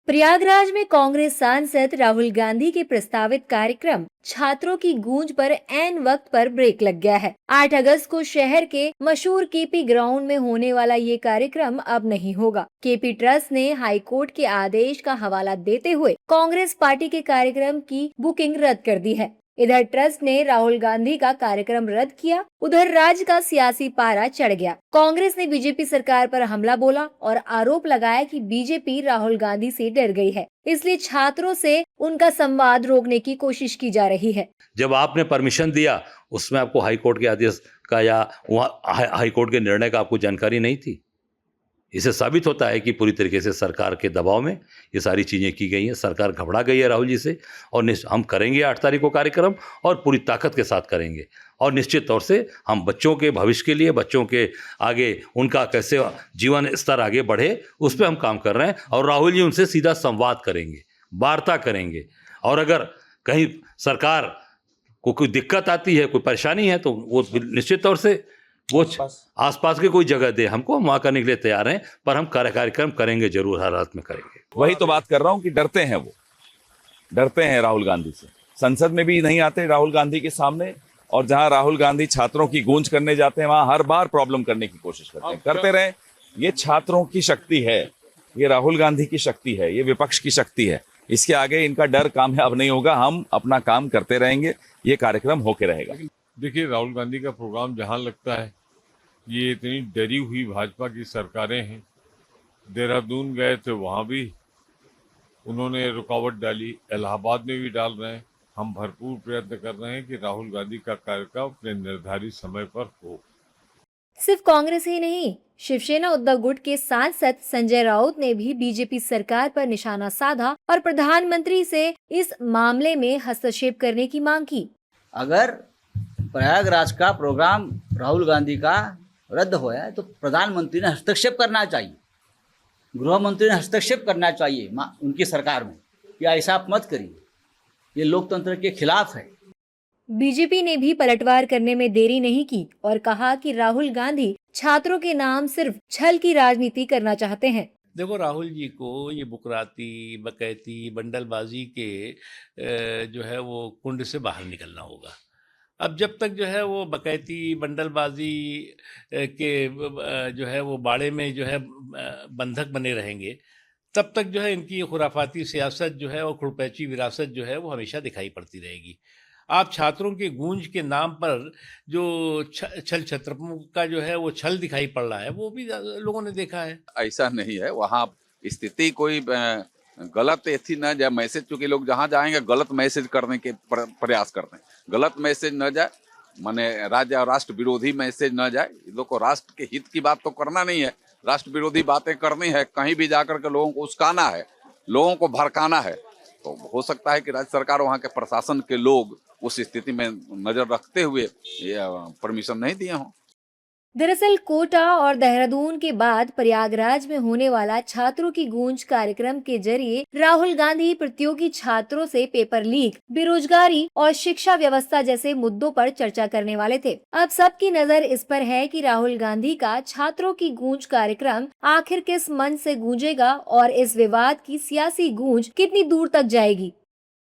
प्रयागराज में कांग्रेस सांसद राहुल गांधी के प्रस्तावित कार्यक्रम छात्रों की गूंज पर ऐन वक्त पर ब्रेक लग गया है। 8 अगस्त को शहर के मशहूर केपी ग्राउंड में होने वाला ये कार्यक्रम अब नहीं होगा। केपी ट्रस्ट ने हाई कोर्ट के आदेश का हवाला देते हुए कांग्रेस पार्टी के कार्यक्रम की बुकिंग रद्द कर दी है। इधर ट्रस्ट ने राहुल गांधी का कार्यक्रम रद्द किया, उधर राज्य का सियासी पारा चढ़ गया। कांग्रेस ने बीजेपी सरकार पर हमला बोला और आरोप लगाया कि बीजेपी राहुल गांधी से डर गई है, इसलिए छात्रों से उनका संवाद रोकने की कोशिश की जा रही है। जब आपने परमिशन दिया उसमें आपको हाई कोर्ट के आदेश का या वहाँ हाई कोर्ट के निर्णय का आपको जानकारी नहीं थी। इससे साबित होता है कि पूरी तरीके से सरकार के दबाव में ये सारी चीज़ें की गई हैं। सरकार घबरा गई है राहुल जी से और हम करेंगे 8 तारीख को कार्यक्रम और पूरी ताकत के साथ करेंगे और निश्चित तौर से हम बच्चों के भविष्य के लिए, बच्चों के आगे उनका कैसे जीवन स्तर आगे बढ़े उस पर हम काम कर रहे हैं और राहुल जी उनसे सीधा संवाद करेंगे, वार्ता करेंगे और अगर कहीं सरकार को कोई दिक्कत आती है, कोई परेशानी है तो वो निश्चित तौर से वो आसपास के कोई जगह दे हमको, हम वहाँ करने के लिए तैयार हैं, पर हम कार्यक्रम करेंगे जरूर, हर हालत में करेंगे। वही तो बात कर रहा हूँ कि डरते हैं, वो डरते हैं राहुल गांधी से। संसद में भी नहीं आते राहुल गांधी के सामने और जहां राहुल गांधी छात्रों की गूंज करने जाते हैं वहां हर बार प्रॉब्लम करने की कोशिश करते हैं। करते रहे, ये छात्रों की शक्ति है, ये राहुल गांधी की शक्ति है, ये विपक्ष की शक्ति है। इसके आगे इनका डर कामयाब नहीं होगा। हम अपना काम करते रहेंगे, ये कार्यक्रम होके रहेगा। देखिए, राहुल गांधी का प्रोग्राम जहां लगता है, ये इतनी डरी हुई भाजपा की सरकारें हैं। देहरादून गए थे, वहां भी उन्होंने रुकावट डाली, इलाहाबाद में भी डाल रहे हैं। हम भरपूर प्रयत्न कर रहे हैं कि राहुल गांधी का कार्यक्रम अपने निर्धारित समय पर हो। सिर्फ कांग्रेस ही नहीं, शिवसेना उद्धव गुट के सांसद संजय राउत ने भी बीजेपी सरकार पर निशाना साधा और प्रधानमंत्री से इस मामले में हस्तक्षेप करने की मांग की। अगर प्रयागराज का प्रोग्राम राहुल गांधी का रद्द होया है तो प्रधानमंत्री ने हस्तक्षेप करना चाहिए, गृह मंत्री ने हस्तक्षेप करना चाहिए उनकी सरकार में कि ऐसा आप मत करिए, ये लोकतंत्र के खिलाफ है। बीजेपी ने भी पलटवार करने में देरी नहीं की और कहा कि राहुल गांधी छात्रों के नाम सिर्फ छल की राजनीति करना चाहते हैं। देखो, राहुल जी को ये बुकराती, बकैती, बंडलबाजी के जो है वो कुंड से बाहर निकलना होगा। अब जब तक जो है वो बकैती, बंडलबाजी के जो है वो बाड़े में जो है बंधक बने रहेंगे, तब तक जो है इनकी खुराफाती सियासत जो है और खुरपैची विरासत जो है वो हमेशा दिखाई पड़ती रहेगी। आप छात्रों के गूंज के नाम पर जो छल छत्रपों का जो है वो छल दिखाई पड़ रहा है, वो भी लोगों ने देखा है। ऐसा नहीं है, वहाँ स्थिति कोई गलत ऐसी न जाए मैसेज, चूंकि लोग जहाँ जाएंगे गलत मैसेज करने के प्रयास करते हैं। गलत मैसेज न जाए, माने राज्य और राष्ट्र विरोधी मैसेज न जाए। लोग को राष्ट्र के हित की बात तो करना नहीं है, राष्ट्र विरोधी बातें करनी है, कहीं भी जाकर के लोगों को उस्काना है, लोगों को भड़काना है। तो हो सकता है कि राज्य सरकार, वहाँ के प्रशासन के लोग उस स्थिति में नजर रखते हुए ये परमिशन नहीं दिए हों। दरअसल कोटा और देहरादून के बाद प्रयागराज में होने वाला छात्रों की गूंज कार्यक्रम के जरिए राहुल गांधी प्रतियोगी छात्रों से पेपर लीक, बेरोजगारी और शिक्षा व्यवस्था जैसे मुद्दों पर चर्चा करने वाले थे। अब सबकी नजर इस पर है कि राहुल गांधी का छात्रों की गूंज कार्यक्रम आखिर किस मंच से गूंजेगा और इस विवाद की सियासी गूंज कितनी दूर तक जाएगी।